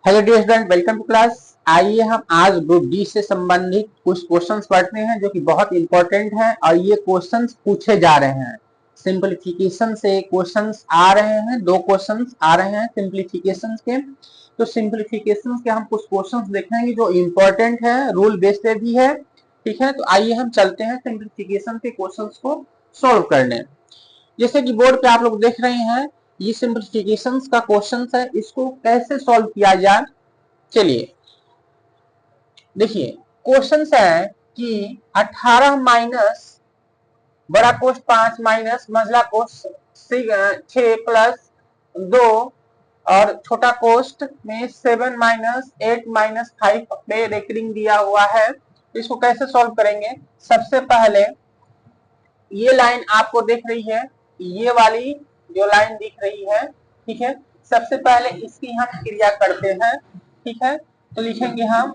Hello dear student, welcome to class. आइए हम आज ग्रुप डी से संबंधित कुछ क्वेश्चंस पढ़ते हैं जो कि बहुत इंपॉर्टेंट है और ये क्वेश्चंस पूछे जा रहे हैं। सिंपलीफिकेशन से क्वेश्चंस आ रहे हैं, दो क्वेश्चंस आ रहे हैं सिंपलीफिकेशन के। तो सिंपलीफिकेशन के हम कुछ क्वेश्चंस देखेंगे जो इंपॉर्टेंट है, रूल बेस्ड पे भी है। ठीक है, तो आइए हम चलते हैं सिंपलीफिकेशन के क्वेश्चंस को सोल्व करने। जैसे कि बोर्ड पे आप लोग देख रहे हैं, ये सिंपलीफिकेशंस का क्वेश्चन है, इसको कैसे सॉल्व किया जाए। चलिए देखिए, क्वेश्चन है कि 18 माइनस बड़ा कोष्ठ 5 माइनस मझला कोष्ठ 6 प्लस 2 और छोटा कोष्ठ में 7 माइनस 8 माइनस 5 पे रेकरिंग दिया हुआ है। इसको कैसे सॉल्व करेंगे? सबसे पहले ये लाइन आपको दिख रही है, ये वाली जो लाइन दिख रही है, ठीक है। सबसे पहले इसकी हम क्रिया करते हैं, ठीक है। तो लिखेंगे हम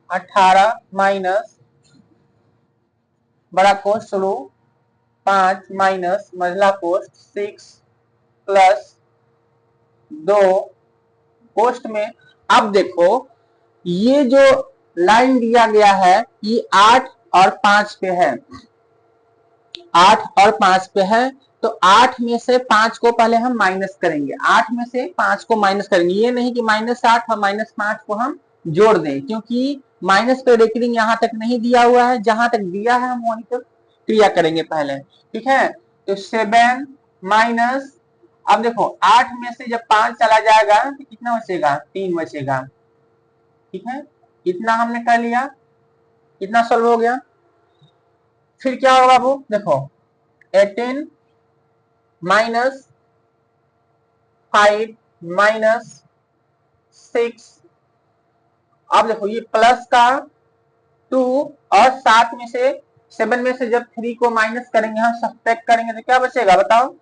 18 माइनस बड़ा कोष्ठ शुरू 5 माइनस मझला कोष्ठ 6 प्लस 2 कोष्ठ में। अब देखो, ये जो लाइन दिया गया है ये 8 और 5 पे है, 8 और 5 पे है। तो 8 में से 5 को पहले हम माइनस करेंगे, 8 में से 5 को माइनस करेंगे। ये नहीं कि -8 और -5 को हम जोड़ दें, क्योंकि माइनस पे रेकरिंग यहां तक नहीं दिया हुआ है, जहां तक दिया है हम वहीं तक क्रिया करेंगे पहले, ठीक है। तो 7 माइनस, अब देखो 8 में से जब 5 चला जाएगा तो कितना बचेगा? 3 बचेगा, ठीक है। इतना हमने कर लिया, इतना सॉल्व हो गया। फिर क्या होगा बाबू? देखो 18 माइनस 5 माइनस 6, अब देखो ये प्लस का 2 और 7 में से 7 में से जब 3 को माइनस करेंगे, हम सब्ट्रैक्ट करेंगे तो क्या बचेगा बताओ?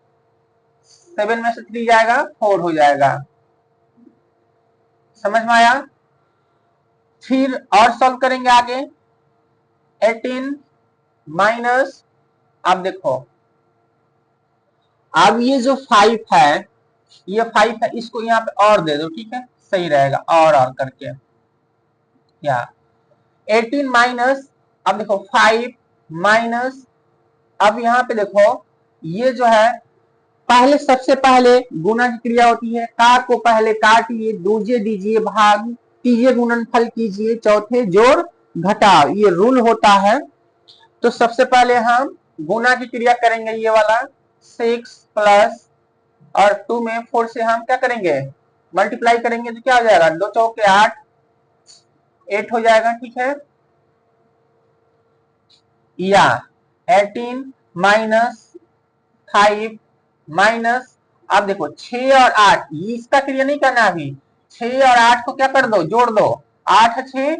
7 में से 3 जाएगा 4 हो जाएगा। समझ में आया? फिर और सॉल्व करेंगे आगे। 18 माइनस, अब देखो अब ये जो 5 है, ये 5 है, इसको यहाँ पे और दे दो, ठीक है, सही रहेगा। और करके क्या 18 माइनस, अब देखो 5 माइनस, अब यहाँ पे देखो ये जो है, पहले सबसे पहले गुणा की क्रिया होती है, का को पहले काटिए, दूजे दीजिए भाग, तीजे गुणनफल कीजिए, चौथे जोड़ घटाव, ये रूल होता है। तो सबसे पहले हम गुणा की क्रिया करेंगे, ये वाला 6 प्लस और 2 में 4 से हम क्या करेंगे? मल्टीप्लाई करेंगे तो क्या हो जाएगा? 2 चौके 8, 8 हो जाएगा, ठीक है। या 18 माइनस 5 माइनस, अब देखो 6 और 8, इसका क्रिया नहीं करना अभी। 6 और 8 को क्या कर दो? जोड़ दो। 8 6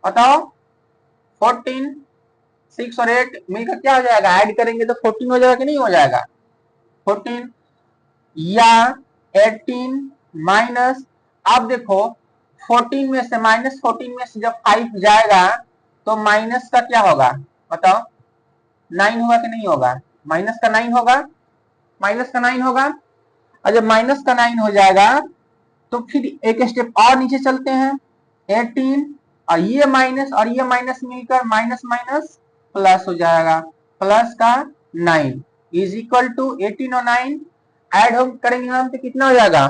बताओ 14, 6 और 8 मिलकर क्या हो जाएगा? ऐड करेंगे तो 14 हो जाएगा कि नहीं हो जाएगा? 14 या 18 माइनस, अब देखो 14 में से -14 में से जब 5 जाएगा तो माइनस का क्या होगा बताओ? 9 होगा कि नहीं होगा? माइनस का 9 होगा, माइनस का 9 होगा। और जब माइनस का 9 हो जाएगा तो फिर एक स्टेप और नीचे चलते हैं। 18 और ये माइनस मिलकर माइनस माइनस प्लस हो जाएगा, प्लस का 9 इज इक्वल टू 18 और 9 ऐड हम करेंगे हम तो कितना हो जाएगा?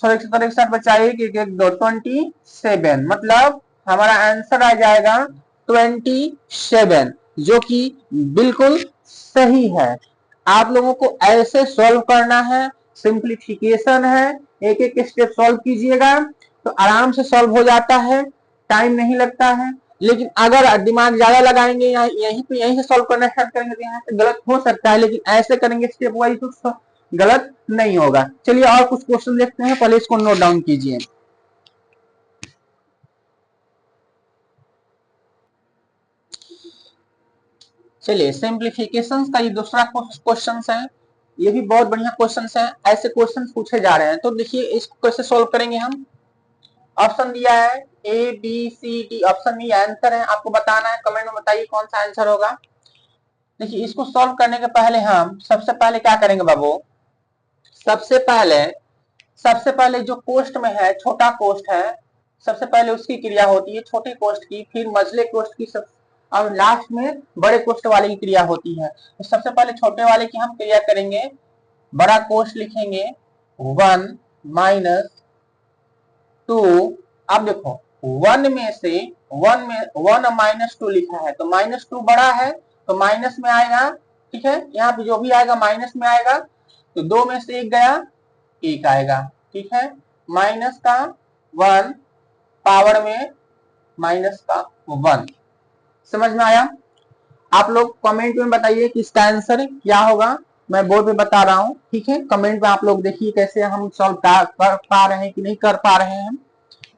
167 बचाइए, 1 2 27, मतलब हमारा आंसर आ जाएगा 27, जो कि बिल्कुल सही है। आप लोगों को ऐसे सॉल्व करना है, सिंप्लीफिकेशन है, एक एक स्टेप सॉल्व कीजिएगा तो आराम से सॉल्व हो जाता है, टाइम नहीं लगता है। लेकिन अगर दिमाग ज्यादा लगाएंगे या यहीं से सॉल्व करना स्टार्ट करेंगे तो यहाँ से गलत हो सकता है, लेकिन ऐसे करेंगे स्टेप वाइज तो गलत नहीं होगा। चलिए और कुछ क्वेश्चन देखते हैं, पहले इसको नोट डाउन कीजिए। चलिए सिंप्लीफिकेशन का ये दूसरा क्वेश्चन है, ये भी बहुत बढ़िया क्वेश्चन है। ऐसे क्वेश्चन पूछे जा रहे हैं तो देखिए इसको कैसे सोल्व करेंगे हम। ऑप्शन दिया है A B C D, option नहीं आंसर है, आपको बताना है, कमेंट में बताइए कौन सा आंसर होगा। देखिए इसको सॉल्व करने के पहले हम सबसे पहले क्या करेंगे बाबू? सबसे पहले सबसे पहले जो कोष्ठ में है, छोटा कोष्ठ है, सबसे पहले उसकी क्रिया होती है छोटे कोष्ठ की, फिर मझले कोष्ठ की, सब और लास्ट में बड़े कोष्ठ वाले की क्रिया होती है। तो सबसे पहले छोटे वाले की हम क्रिया करेंगे, बड़ा कोष्ठ लिखेंगे 1 माइनस 2। अब देखो 1 में से 1 माइनस 2 लिखा है, तो माइनस 2 बड़ा है तो माइनस में आएगा, ठीक है, यहाँ पे जो भी आएगा माइनस में आएगा, तो 2 में से 1 गया, 1 आएगा, ठीक है। माइनस का 1 पावर में माइनस का 1, समझ में आया? आप लोग कमेंट में बताइए कि इसका आंसर क्या होगा। मैं बोर्ड पे बता रहा हूँ, ठीक है। कमेंट में आप लोग देखिए कैसे हम सॉल्व कर पा रहे हैं कि नहीं कर पा रहे हैं,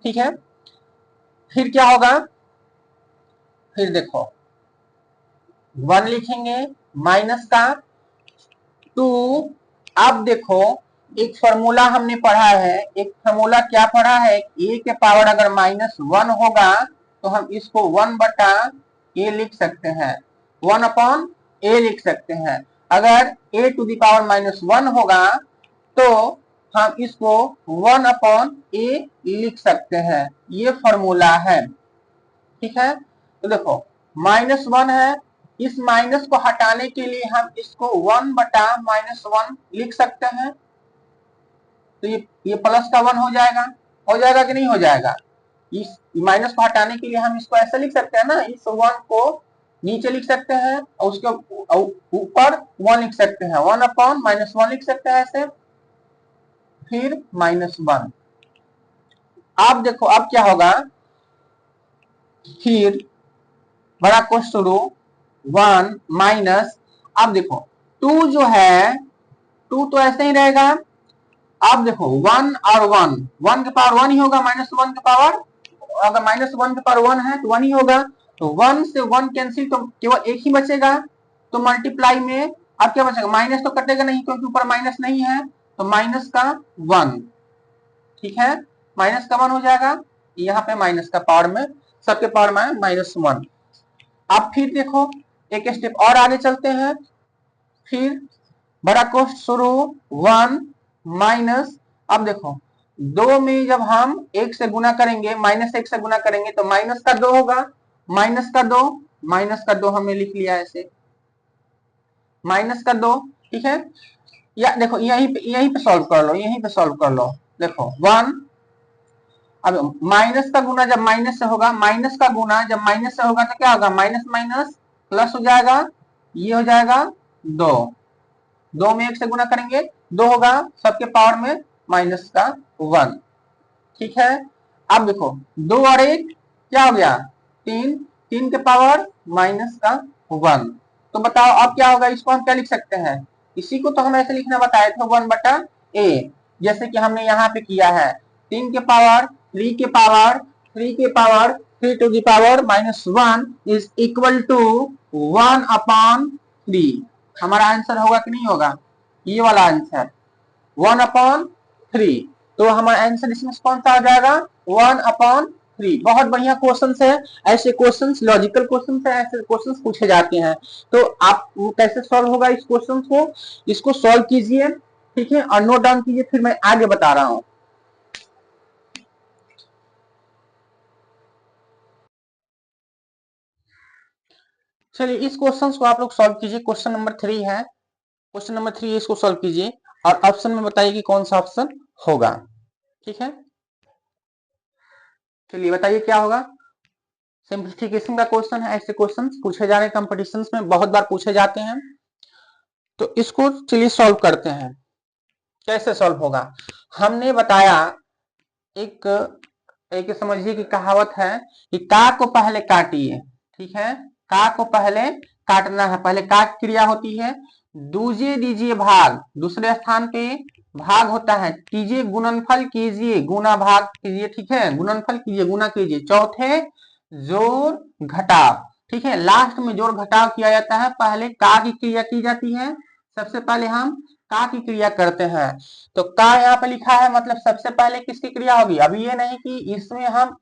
ठीक है। फिर क्या होगा, फिर देखो 1 लिखेंगे माइनस का 2। अब देखो एक फॉर्मूला हमने पढ़ा है, एक फॉर्मूला क्या पढ़ा है, ए के पावर अगर -1 होगा तो हम इसको 1 बटा ए लिख सकते हैं, 1 अपॉन ए लिख सकते हैं। अगर ए टू द पावर -1 होगा तो हम इसको 1 अपॉन ए लिख सकते हैं, ये फॉर्मूला है, ठीक है। तो देखो -1 है, इस माइनस को हटाने के लिए हम इसको 1 बटा -1 लिख सकते हैं, तो ये प्लस का 1 हो जाएगा कि नहीं हो जाएगा। इस माइनस को हटाने के लिए हम इसको ऐसे लिख सकते हैं ना, इस 1 को नीचे लिख सकते हैं और उसके ऊपर 1 लिख सकते हैं, 1 अपॉन -1 लिख सकते हैं ऐसे, फिर -1। अब देखो अब क्या होगा, फिर बड़ा कोष्ठ शुरू 1 माइनस, अब देखो 2 जो है 2 तो ऐसे ही रहेगा। अब देखो 1 और 1 के पावर 1 ही होगा, -1 के पावर, अगर -1 के पावर 1 है तो 1 ही होगा, तो 1 से 1 कैंसिल, तो केवल एक ही बचेगा, तो मल्टीप्लाई में अब क्या बचेगा, माइनस तो कटेगा नहीं क्योंकि ऊपर माइनस नहीं है, तो माइनस का 1, ठीक है, माइनस का 1 हो जाएगा, यहाँ पे माइनस का पावर में सबके पावर में -1। अब फिर देखो एक स्टेप और आगे चलते हैं, फिर बड़ा कोष्ठ शुरू 1 माइनस, अब देखो 2 में जब हम 1 से गुना करेंगे, -1 से गुना करेंगे तो माइनस का 2 होगा, माइनस का 2 हमने लिख लिया ऐसे, -2, ठीक है। या देखो यहीं पे सॉल्व कर लो, यहीं पे सॉल्व कर लो, देखो 1, अब माइनस का गुना जब माइनस से होगा, माइनस का गुना जब माइनस से होगा तो क्या होगा, माइनस माइनस प्लस हो जाएगा, ये हो जाएगा 2, 2 में 1 से गुना करेंगे 2 होगा, सबके पावर में माइनस का 1, ठीक है। अब देखो 2 और 1 क्या हो गया, 3, 3 के पावर माइनस का 1। तो बताओ अब क्या होगा, इसको हम क्या लिख सकते हैं, इसी को तो हम ऐसे लिखना बताए थे 1 बटा ए, जैसे कि हमने यहाँ पे किया है, 3 के पावर 3 के पावर 3 के power 3 to the power -1 is equal to 1 upon 3। हमारा आंसर होगा कि नहीं होगा, ये वाला आंसर 1 अपॉन 3, तो हमारा आंसर इसमें कौन सा आ जाएगा, 1 अपॉन 3। बहुत बढ़िया क्वेश्चन है, ऐसे क्वेश्चन लॉजिकल क्वेश्चन है, ऐसे क्वेश्चन पूछे जाते हैं। तो आप कैसे सॉल्व होगा इस क्वेश्चन को, इसको सॉल्व कीजिए, ठीक है, और नोट डाउन कीजिए, फिर मैं आगे बता रहा हूं। चलिए इस क्वेश्चन को आप लोग सॉल्व कीजिए, क्वेश्चन नंबर 3 है, क्वेश्चन नंबर 3 इसको सॉल्व कीजिए और ऑप्शन में बताइए कि कौन सा ऑप्शन होगा, ठीक है। चलिए बताइए क्या होगा, सिंप्लीफिकेशन का क्वेश्चन है, ऐसे क्वेश्चन पूछे जा रहे हैं कंपटीशंस में, बहुत बार पूछे जाते हैं। तो इसको चलिए सॉल्व करते हैं, कैसे सॉल्व होगा। हमने बताया एक एक समझिए कि कहावत है कि का को पहले काटिए, ठीक है, का को पहले काटना है, पहले का क्रिया होती है, दूजे दीजिए भाग, दूसरे स्थान पे भाग होता है, कीजिए गुणनफल कीजिए, गुना भाग कीजिए, ठीक है, गुणनफल कीजिए गुना कीजिए, चौथे जोड़ घटाव, ठीक है, लास्ट में जोड़ घटाव किया जाता है, पहले का की क्रिया की जाती है, सबसे पहले हम का की क्रिया करते हैं। तो का यहाँ पे लिखा है, मतलब सबसे पहले किसकी क्रिया होगी, अभी ये नहीं कि इसमें हम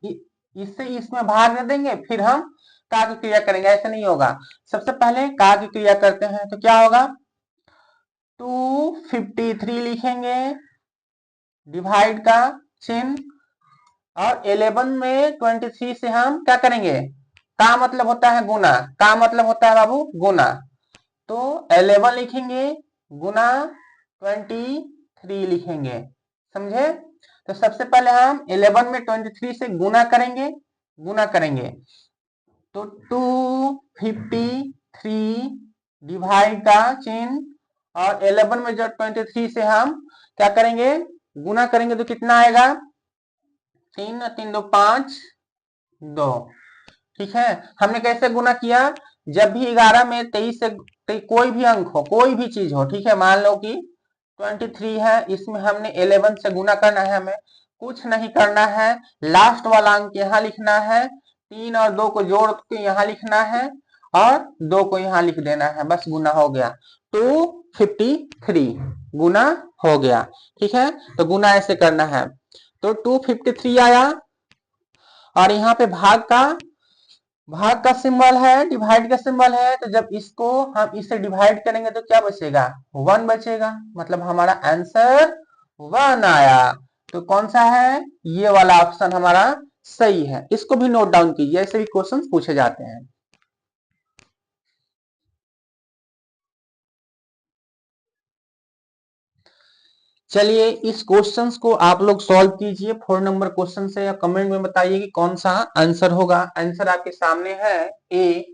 इससे इसमें भाग दे देंगे फिर हम का की क्रिया करेंगे, ऐसे नहीं होगा, सबसे पहले का की क्रिया करते हैं, तो क्या होगा 253 लिखेंगे डिवाइड का चिन्ह, और 11 में 23 से हम क्या करेंगे, का मतलब होता है गुना, का मतलब होता है बाबू गुना, तो 11 लिखेंगे गुना 23 लिखेंगे, समझे। तो सबसे पहले हम 11 में 23 से गुना करेंगे, तो 253 डिवाइड का चिन्ह, और 11 में जब 23 से हम क्या करेंगे, गुना करेंगे, तो कितना आएगा, 3 3 2 5 2। ठीक है, हमने कैसे गुना किया, जब भी 11 में 23 से कोई भी अंक हो, कोई भी चीज हो, ठीक है, मान लो कि 23 है, इसमें हमने 11 से गुना करना है, हमें कुछ नहीं करना है, लास्ट वाला अंक यहाँ लिखना है, 3 और 2 को जोड़ के यहाँ लिखना है, और 2 को यहाँ लिख देना है, बस गुना हो गया, 253 गुना हो गया। ठीक है, तो गुना ऐसे करना है, तो 253 आया, और यहाँ पे भाग का सिंबल है, डिवाइड का सिंबल है, तो जब इसको हम इससे डिवाइड करेंगे तो क्या बचेगा, 1 बचेगा, मतलब हमारा आंसर 1 आया। तो कौन सा है, ये वाला ऑप्शन हमारा सही है, इसको भी नोट डाउन कीजिए, ऐसे भी क्वेश्चन पूछे जाते हैं। चलिए इस क्वेश्चंस को आप लोग सॉल्व कीजिए 4 नंबर क्वेश्चन से, या कमेंट में बताइए कि कौन सा आंसर होगा। आंसर आपके सामने है, ए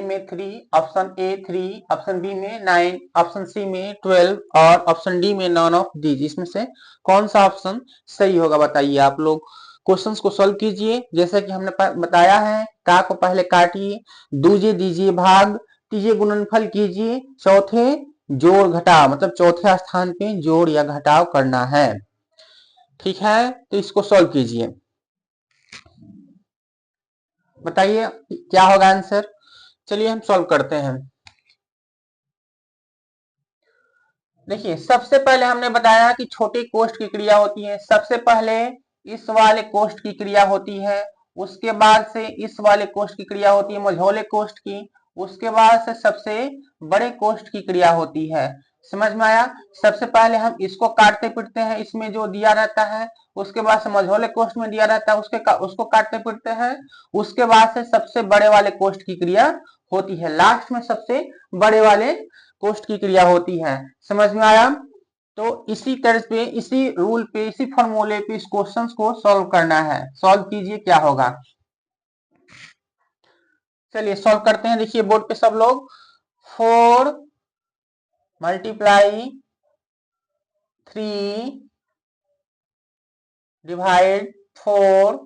में 3, ऑप्शन ए 3, ऑप्शन बी में 9, ऑप्शन सी में 12, और ऑप्शन डी में नॉन ऑफ दीज, इसमें से कौन सा ऑप्शन सही होगा बताइए। आप लोग क्वेश्चंस को सॉल्व कीजिए, जैसे कि हमने बताया है, का को पहले काटिए, दूजे दीजिए भाग, तीजे गुणनफल कीजिए, चौथे जोड़ घटाव, मतलब चौथे स्थान पे जोड़ या घटाव करना है। ठीक है, तो इसको सॉल्व कीजिए, बताइए क्या होगा आंसर। चलिए हम सॉल्व करते हैं। देखिए सबसे पहले हमने बताया कि छोटी कोष्ठ की क्रिया होती है, सबसे पहले इस वाले कोष्ठ की क्रिया होती है, उसके बाद से इस वाले कोष्ठ की क्रिया होती है, मझोले कोष्ठ की, उसके बाद से सबसे बड़े कोष्ठ की क्रिया होती है। समझ में आया, सबसे पहले हम इसको काटते पीटते हैं, इसमें जो दिया रहता है, उसके बाद से मझोले कोष्ठ में दिया रहता है, उसको काटते पीटते हैं, उसके बाद से सबसे बड़े वाले कोष्ठ की क्रिया होती है, लास्ट में सबसे बड़े वाले कोष्ठ की क्रिया होती है। समझ में आया, तो इसी तर्ज पे, इसी रूल पे, इसी फॉर्मूले पे इस क्वेश्चन को सॉल्व करना है। सॉल्व कीजिए क्या होगा, चलिए सॉल्व करते हैं। देखिए बोर्ड पे सब लोग, 4 मल्टीप्लाई 3 डिवाइड 4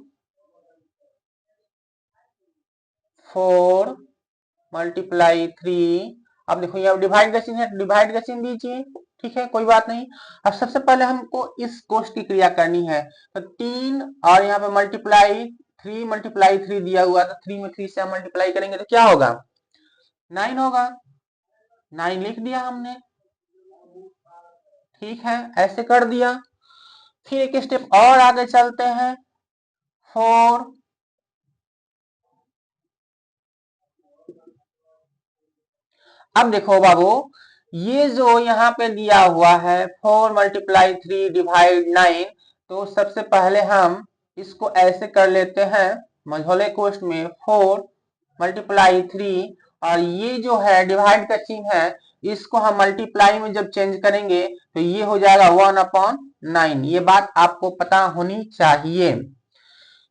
मल्टीप्लाई 3, अब देखो यहाँ डिवाइड का चिन्ह है, डिवाइड का चिन्ह दीजिए, ठीक है, कोई बात नहीं। अब सबसे पहले हमको इस कोष्ठ की क्रिया करनी है, तो 3 और यहाँ पे मल्टीप्लाई 3 दिया हुआ, तो 3 में 3 से हम मल्टीप्लाई करेंगे तो क्या होगा, 9 होगा, 9 लिख दिया हमने। ठीक है, ऐसे कर दिया, फिर एक स्टेप और आगे चलते हैं, 4, अब देखो बाबू, ये जो यहाँ पे दिया हुआ है 4 मल्टीप्लाई 3 डिवाइड 9, तो सबसे पहले हम इसको ऐसे कर लेते हैं, मझोले कोष्ठ में 4 मल्टीप्लाई 3, और ये जो है डिवाइड का चिन्ह है, इसको हम मल्टीप्लाई में जब चेंज करेंगे तो ये हो जाएगा 1/9। ये बात आपको पता होनी चाहिए,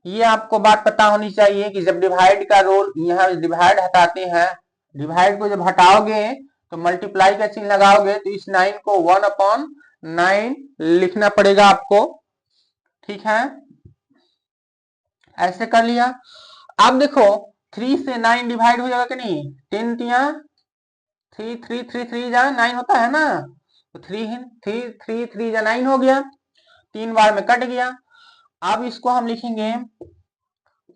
ये आपको बात पता होनी चाहिए कि जब डिवाइड का रोल, यहाँ डिवाइड हटाते हैं, डिवाइड को जब हटाओगे तो मल्टीप्लाई का चिन्ह लगाओगे, तो इस 9 को 1/9 लिखना पड़ेगा आपको। ठीक है, ऐसे कर लिया। अब देखो 3 से 9 डिवाइड हो जाएगा कि नहीं, 10 तिया 3 3 3 3 जा 9 होता है ना, तो 3 3 3 3 जा 9 हो गया, 3 बार में कट गया। अब इसको हम लिखेंगे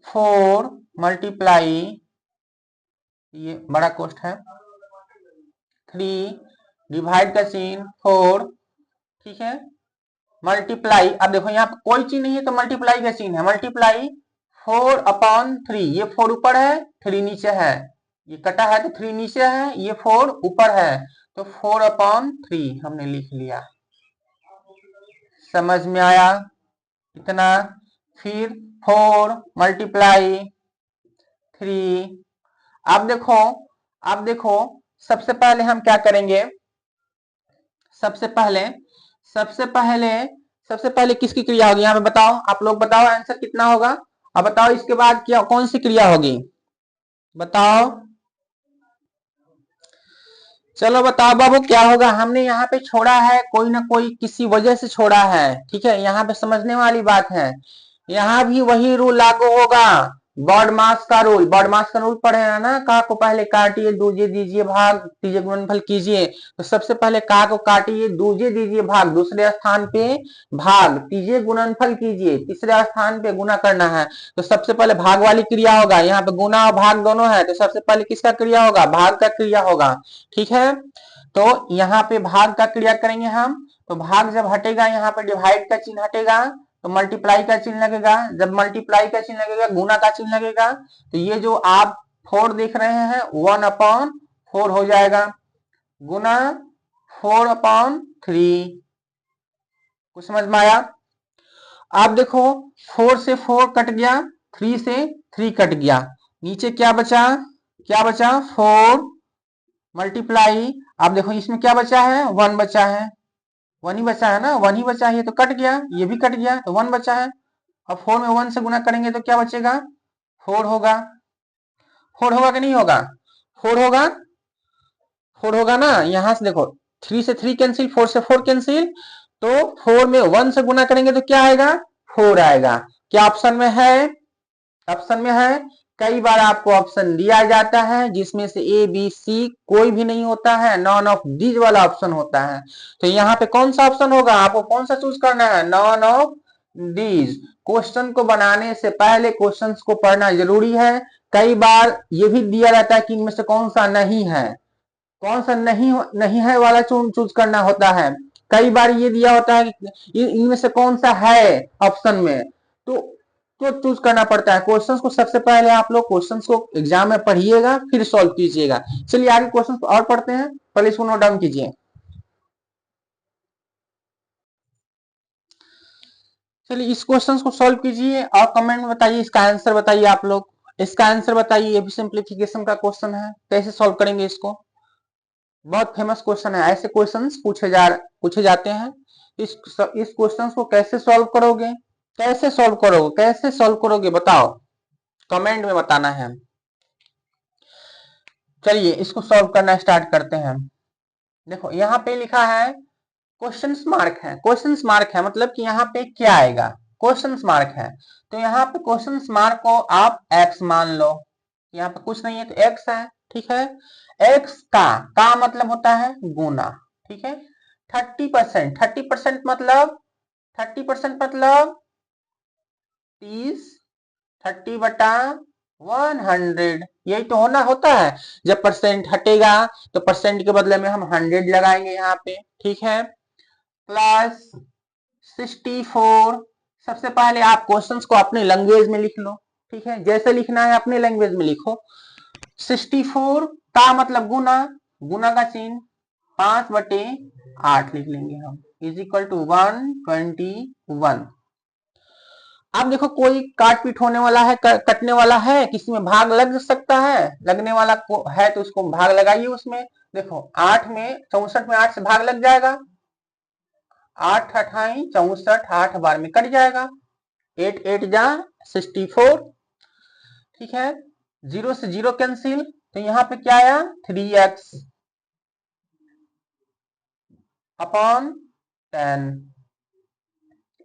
4 मल्टीप्लाई, ये बड़ा कोष्ठ है, 3 डिवाइड का चिन्ह 4, ठीक है, मल्टीप्लाई, अब देखो यहाँ पे कोई चीज नहीं है तो मल्टीप्लाई का चिन्ह है, मल्टीप्लाई 4/3, ये 4 ऊपर है 3 नीचे है, ये कटा है तो 3 नीचे है, ये 4 ऊपर है, तो 4/3 हमने लिख लिया। समझ में आया इतना। फिर 4 मल्टीप्लाई 3। अब देखो सबसे पहले हम क्या करेंगे, सबसे पहले किसकी क्रिया होगी यहाँ पे बताओ, आप लोग बताओ आंसर कितना होगा। अब बताओ इसके बाद क्या कौन सी क्रिया होगी, बताओ। चलो बताओ बाबू क्या होगा। हमने यहाँ पे छोड़ा है, कोई ना कोई किसी वजह से छोड़ा है, ठीक है। यहाँ पे समझने वाली बात है, यहाँ भी वही रूल लागू होगा, बॉडमास का रूल। बॉडमास का रूल पढ़े है ना, का को पहले काटिए, दूजे दीजिए, भाग तीजे गुणनफल कीजिए। तो सबसे पहले का को काटिए, दूजे दीजिए, भाग, दूसरे स्थान पे भाग, तीजे गुणनफल कीजिए, तीसरे स्थान पे गुना करना है। तो सबसे पहले भाग वाली क्रिया होगा, यहाँ पे गुना और भाग दोनों है, तो सबसे पहले किसका क्रिया होगा, भाग का क्रिया होगा, ठीक है। तो यहाँ पे भाग का क्रिया करेंगे हम, तो भाग जब हटेगा यहाँ पे डिवाइड का चिन्ह हटेगा, तो मल्टीप्लाई का चिन्ह लगेगा, जब मल्टीप्लाई का चिन्ह लगेगा गुना का चिन्ह लगेगा, तो ये जो आप 4 देख रहे हैं 1/4 हो जाएगा, गुना 4/3। कुछ समझ में आया। आप देखो 4 से 4 कट गया, 3 से 3 कट गया, नीचे क्या बचा 4 मल्टीप्लाई। आप देखो इसमें क्या बचा है, 1 बचा है, 1 ही बचा है ना, 1 ही बचा है, ये तो कट गया, ये भी कट गया, तो 1 बचा है। अब 4 में 1 से गुना करेंगे तो क्या बचेगा, 4 होगा। 4 होगा कि नहीं होगा, 4 होगा, 4 होगा ना। यहां से देखो 3 से 3 कैंसिल, 4 से 4 कैंसिल, तो 4 में 1 से गुना करेंगे तो क्या आएगा, 4 आएगा। क्या ऑप्शन में है, ऑप्शन में है। कई बार आपको ऑप्शन दिया जाता है जिसमें से ए बी सी कोई भी नहीं होता है, नॉन ऑफ दीज वाला ऑप्शन होता है। तो यहाँ पे कौन सा ऑप्शन होगा, आपको कौन सा चूज करना है, नॉन ऑफ दीज। क्वेश्चन को बनाने से पहले क्वेश्चंस को पढ़ना जरूरी है। कई बार ये भी दिया रहता है कि इनमें से कौन सा नहीं है, कौन सा नहीं है वाला चूज करना होता है। कई बार ये दिया होता है कि इनमें से कौन सा है ऑप्शन में, तो चूज करना पड़ता है। क्वेश्चंस को सबसे पहले आप लोग क्वेश्चंस को एग्जाम में पढ़िएगा, फिर सॉल्व कीजिएगा। चलिए आगे क्वेश्चंस और पढ़ते हैं, पहले इसको नोट डाउन कीजिए। चलिए इस क्वेश्चन को सॉल्व कीजिए और कमेंट में बताइए, इसका आंसर बताइए। आप लोग इसका आंसर बताइए, ये भी सिंप्लीफिकेशन का क्वेश्चन है, कैसे सॉल्व करेंगे इसको। बहुत फेमस क्वेश्चन है, ऐसे क्वेश्चंस पूछे जाते हैं। इस क्वेश्चन को कैसे सॉल्व करोगे, कैसे सॉल्व करोगे बताओ, कमेंट में बताना है। चलिए इसको सॉल्व करना स्टार्ट करते हैं। देखो यहाँ पे लिखा है क्वेश्चन मार्क है, क्वेश्चन मार्क है मतलब कि यहाँ पे क्या आएगा, क्वेश्चन मार्क है। तो यहाँ पे क्वेश्चन मार्क को आप x मान लो, यहाँ पे कुछ नहीं है तो x है, ठीक है। x का मतलब होता है गुना, ठीक है। 30%, 30% मतलब 30% मतलब 30, 30/100, यही तो होता है। जब परसेंट हटेगा तो परसेंट के बदले में हम 100 लगाएंगे यहाँ पे, ठीक है। प्लस 64। सबसे पहले आप क्वेश्चंस को अपने लैंग्वेज में लिख लो, ठीक है, जैसे लिखना है अपने लैंग्वेज में लिखो। 64 का मतलब गुना, गुना का चिन्ह 5/8 लिख लेंगे हम, इज इक्वल टू 121। अब देखो कोई काट पीट होने वाला है, कटने वाला है, किसी में भाग लग सकता है, लगने वाला को है तो उसको भाग लगाइए उसमें। देखो 8 में 64 में 8 से भाग लग जाएगा, 8 अठाई 64, 8 बार में कट जाएगा, 8 8 जा 64, ठीक है। 0 से 0 कैंसिल, तो यहाँ पे क्या आया 3x अपॉन 10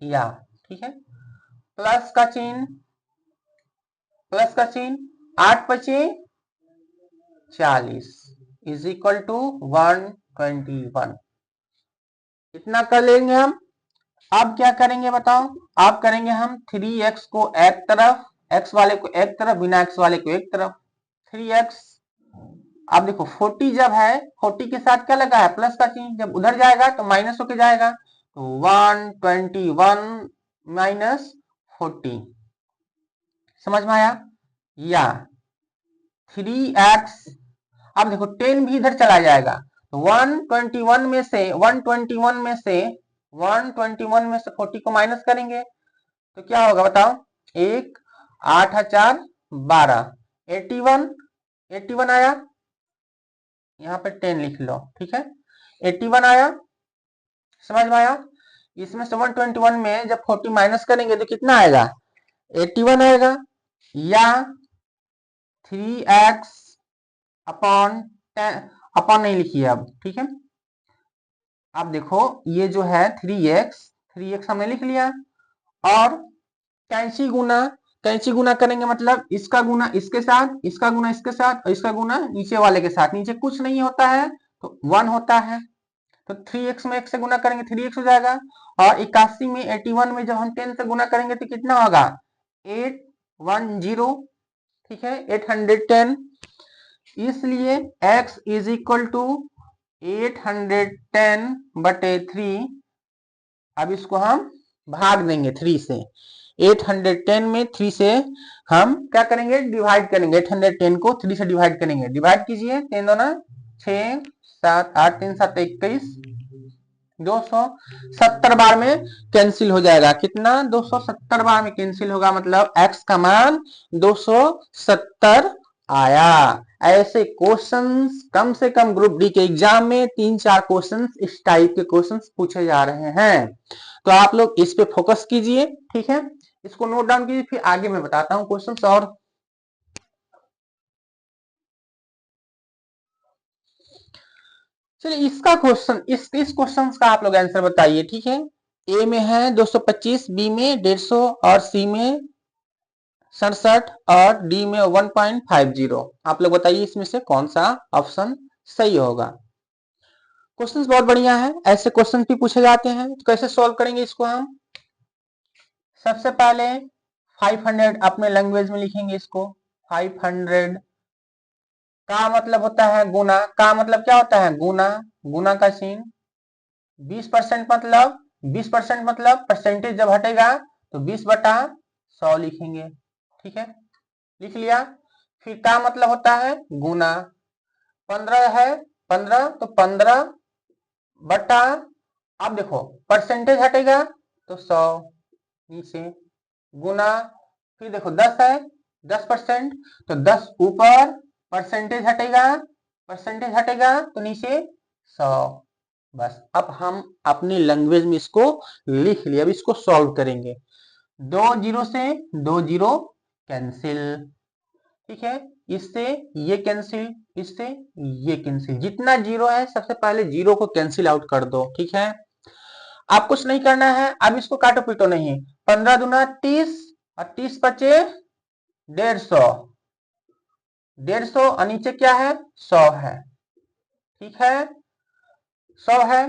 या, ठीक है। प्लस का चिन्ह, 8 पचे 40 इज इक्वल टू 121। इतना कर लेंगे हम। अब क्या करेंगे बताओ, अब करेंगे हम 3x को एक तरफ, x वाले को एक तरफ, बिना x वाले को एक तरफ, 3x। अब देखो 40 जब है, 40 के साथ क्या लगा है, प्लस का चिन्ह, जब उधर जाएगा तो माइनस होके जाएगा, तो 121 माइनस 40। समझ में आया, या 3x। अब देखो 10 भी इधर चला जाएगा, तो 121 में से 121 में से 40 को माइनस करेंगे तो क्या होगा बताओ, 1 8 4 12, 81 आया, यहाँ पे 10 लिख लो, ठीक है, 81 आया, समझ में आया। इसमें से 121 में जब 40 माइनस करेंगे तो कितना आएगा, 81 आएगा, या 3x अपॉन 10 अपॉन नहीं लिखिए अब, ठीक है। आप देखो ये जो है 3x हमने लिख लिया, और कैंची गुना करेंगे मतलब इसका गुना इसके साथ, इसका गुना इसके साथ, और इसका गुना नीचे वाले के साथ, नीचे कुछ नहीं होता है तो 1 होता है, तो 3x में 1 से गुना करेंगे 3x हो जाएगा, और 81 में 81 में जब हम 10 से गुना करेंगे तो कितना होगा, 810, ठीक है, 810, इसलिए x इज इक्वल टू 810 बटे 3। अब इसको हम भाग देंगे 3 से, 810 में 3 से हम क्या करेंगे, डिवाइड करेंगे, 810 को 3 से डिवाइड करेंगे, डिवाइड कीजिए, 3 दूना 6 7 8 3 7 21, 270 बार में कैंसिल हो जाएगा, कितना, 270 बार में कैंसिल होगा, मतलब x का मान 270 आया। ऐसे क्वेश्चंस कम से कम ग्रुप डी के एग्जाम में 3-4 क्वेश्चंस इस टाइप के क्वेश्चंस पूछे जा रहे हैं, तो आप लोग इस पे फोकस कीजिए, ठीक है, इसको नोट डाउन कीजिए, फिर आगे मैं बताता हूं क्वेश्चंस। और चलिए इसका क्वेश्चन, इस क्वेश्चन का आप लोग आंसर बताइए, ठीक है। ए में है 225, बी में 150, और सी में 67, और डी में 1.50। आप लोग बताइए इसमें से कौन सा ऑप्शन सही होगा। क्वेश्चंस बहुत बढ़िया है, ऐसे क्वेश्चन भी पूछे जाते हैं, तो कैसे सॉल्व करेंगे इसको हम, सबसे पहले 500 अपने लैंग्वेज में लिखेंगे इसको, 500 का मतलब होता है गुना, का मतलब क्या होता है, गुना, गुना का सीन, 20% मतलब 20% मतलब परसेंटेज जब हटेगा तो 20/100 लिखेंगे, ठीक है, लिख लिया। फिर का मतलब होता है गुना, 15 है, 15 तो 15 बटा, अब देखो परसेंटेज हटेगा तो 100 नीचे, गुना, फिर देखो 10 है, 10% तो 10 ऊपर, परसेंटेज हटेगा तो नीचे 100। बस अब हम अपनी लैंग्वेज में इसको लिख लिया, अब इसको सॉल्व करेंगे, 2 जीरो से 2 जीरो कैंसिल, ठीक है, इससे ये कैंसिल, इससे ये कैंसिल, जितना जीरो है सबसे पहले जीरो को कैंसिल आउट कर दो, ठीक है। अब कुछ नहीं करना है, अब इसको काटो पीटो नहीं, 15 दूना 30, और 30 बचे 150, 150 और नीचे क्या है 100 है, ठीक है, 100 है।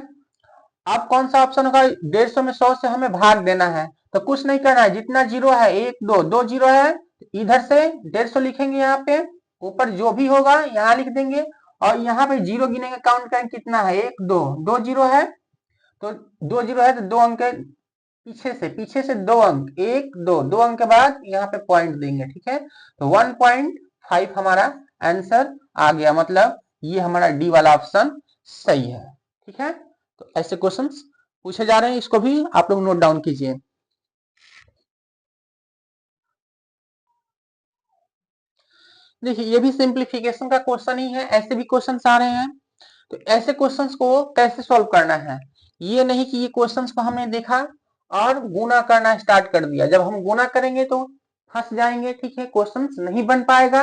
अब कौन सा ऑप्शन होगा, 150 में 100 से हमें भाग देना है, तो कुछ नहीं करना है, जितना जीरो है 1 2 2 जीरो है, इधर से 150 लिखेंगे, यहाँ पे ऊपर जो भी होगा यहाँ लिख देंगे, और यहाँ पे जीरो गिनेंगे, काउंट करेंगे कितना है, 1 2 2 जीरो है, तो 2 जीरो है तो 2 अंक पीछे से 2 अंक, 1 2 2 अंक के बाद यहाँ पे पॉइंट देंगे, ठीक है, तो 1.5 हमारा आंसर आ गया, मतलब ये हमारा डी वाला ऑप्शन सही है, ठीक है। तो ऐसे क्वेश्चंस पूछे जा रहे हैं, इसको भी आप लोग नोट डाउन कीजिए। देखिए ये भी सिंप्लीफिकेशन का क्वेश्चन ही है, ऐसे भी क्वेश्चंस आ रहे हैं, तो ऐसे क्वेश्चंस को कैसे सॉल्व करना है, ये नहीं कि ये क्वेश्चंस को हमने देखा और गुना करना स्टार्ट कर दिया, जब हम गुना करेंगे तो फंस जाएंगे, ठीक है, क्वेश्चंस नहीं बन पाएगा,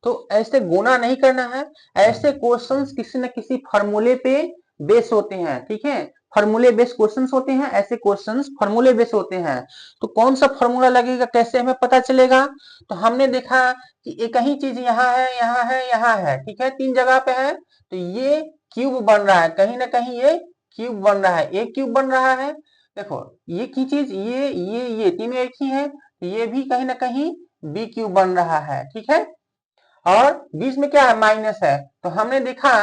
तो ऐसे गुना नहीं करना है, ऐसे क्वेश्चंस किसी न किसी फॉर्मूले पे बेस होते हैं, ठीक है, फॉर्मूले बेस्ड क्वेश्चंस होते हैं, ऐसे क्वेश्चंस फॉर्मूले बेस्ड होते हैं, तो कौन सा फॉर्मूला लगेगा, कैसे हमें पता चलेगा, तो हमने देखा कि एक ही चीज यहाँ है, यहाँ है, यहाँ है, ठीक है, 3 जगह पे है, तो ये क्यूब बन रहा है, कहीं ना कहीं ये क्यूब बन रहा है, एक क्यूब बन रहा है, देखो ये की चीज, ये तीनों एक ही है, ये भी कहीं ना कहीं बी क्यूब बन रहा है, ठीक है, और बीच में क्या है, माइनस है, तो हमने देखा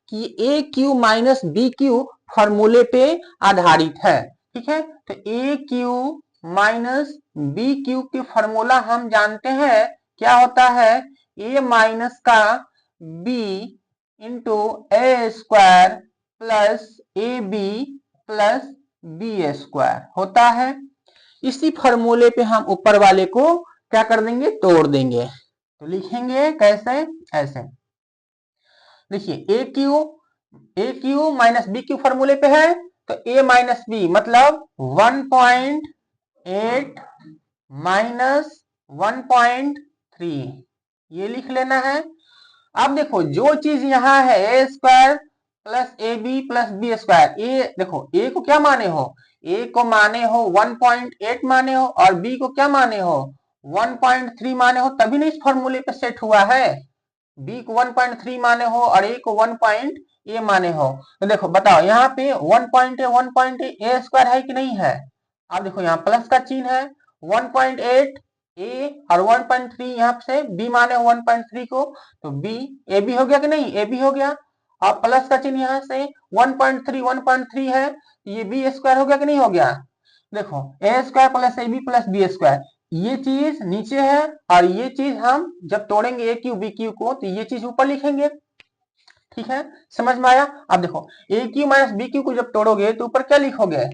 कि a cube minus b cube फॉर्मूले पे आधारित है, ठीक है, तो a cube minus b cube की फॉर्मूला हम जानते हैं क्या होता है, ए माइनस का b into a square plus A B plus B square होता है। इसी फॉर्मूले पे हम ऊपर वाले को क्या कर देंगे, तोड़ देंगे। तो लिखेंगे कैसे, ऐसे देखिए ए क्यू माइनस बी क्यू फॉर्मूले पे है, तो ए माइनस बी मतलब 1.8 माइनस 1.3 ये लिख लेना है। अब देखो जो चीज यहाँ है A square plus A B plus B square, A देखो ए को क्या माने हो, ए को माने हो 1.8 माने हो और बी को क्या माने हो 1.3 माने हो, तभी नहीं इस फॉर्मूले पे सेट हुआ है। बी को 1.3 माने हो और ए को 1. ए माने हो, तो देखो बताओ यहाँ पे 1. ए स्क्वायर है कि नहीं है। अब देखो यहाँ प्लस का चिन्ह है, 1.8 ए और 1.3 यहाँ से बी माने हो 1.3 को, तो बी ए बी हो गया कि नहीं, ए बी हो गया। और प्लस का चिन्ह यहाँ से 1.3 है, ये बी स्क्वायर हो गया कि नहीं हो गया। देखो A square plus A B plus B square, ये चीज नीचे है और ये चीज हम जब तोड़ेंगे ए क्यू बी क्यू को तो ये चीज ऊपर लिखेंगे। ठीक है, समझ में आया। अब देखो ए क्यू माइनस बी क्यू को जब तोड़ोगे तो ऊपर क्या लिखोगे,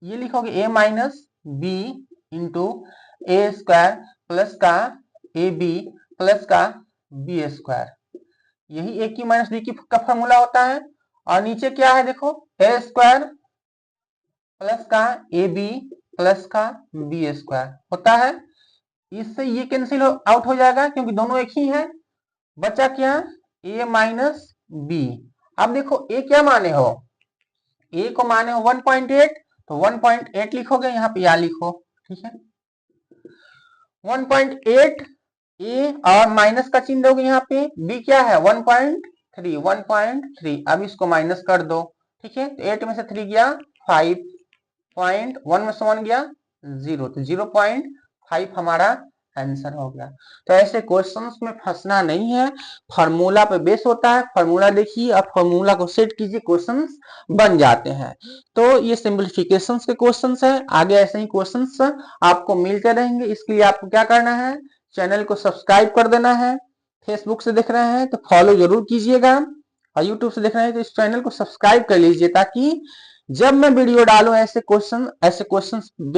ये लिखोगे ए minus B into a square plus का ए बी प्लस का बी स्क्वायर, यही ए क्यू माइनस बी क्यू का फॉर्मूला होता है। और नीचे क्या है देखो ए स्क्वायर प्लस का ए बी प्लस का बी स्क्वायर होता है। इससे ये कैंसिल आउट हो जाएगा क्योंकि दोनों एक ही है, बचा क्या ए माइनस बी। अब देखो ए क्या माने हो, ए को माने हो 1.8, तो 1.8 लिखोगे यहाँ पे, या लिखो ठीक है 1.8 ए और माइनस का चिन्ह दोगे यहाँ पे, बी क्या है 1.3 अब इसको माइनस कर दो। ठीक है, तो 8 में से 3 गया 5, 1 में से 1 गया 0, तो 0.5 हमारा आंसर हो गया। तो ऐसे क्वेश्चंस में फंसना नहीं है, फार्मूला पे बेस होता है, फार्मूला देखिए और फार्मूला को सेट कीजिए, क्वेश्चंस बन जाते हैं। तो ये सिंपलीफिकेशंस के क्वेश्चंस है, आगे ऐसे ही क्वेश्चंस आपको मिलते रहेंगे। इसके लिए आपको क्या करना है, चैनल को सब्सक्राइब कर देना है, फेसबुक से देख रहे हैं तो फॉलो जरूर कीजिएगा और यूट्यूब से देख रहे हैं तो इस चैनल को सब्सक्राइब कर लीजिए, ताकि जब मैं वीडियो डालूं ऐसे क्वेश्चंस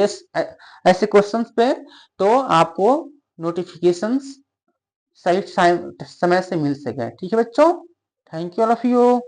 पे तो आपको नोटिफिकेशंस सही समय से मिल सके। ठीक है बच्चों, thank you all of you.